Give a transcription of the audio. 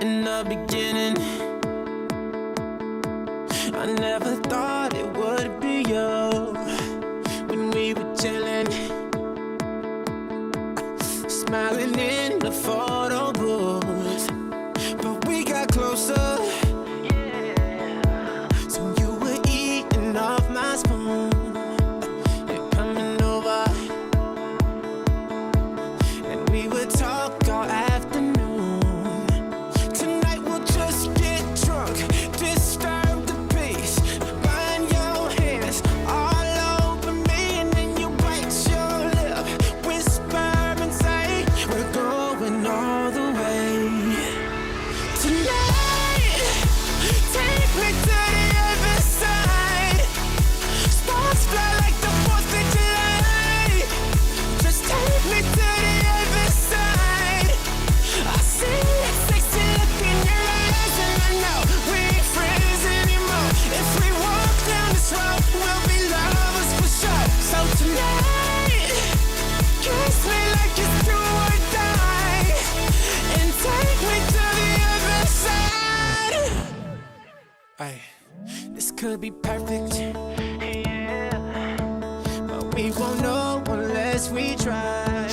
in the beginning. I never thought it would be you when we were chilling, smiling in the photo booth. But we got closer, so you were eating off my spoon and coming over, and we would talk all afternoon. Tonight we'll just get drunk, disturb the peace, burn your hands all over me, and then you bite your lip, whisper and say we're going all the way. Tonight, take me to the other side. Sparks fly like the 4th of July. Just take me to the other side. I see that sexy look in your eyes, and I know we ain't friends anymore. If we walk down this road, we'll be lovers for sure. So tonight, kiss me like it's do or die, and take me to the other side. Ay, this could be perfect, yeah, but we won't know unless we try.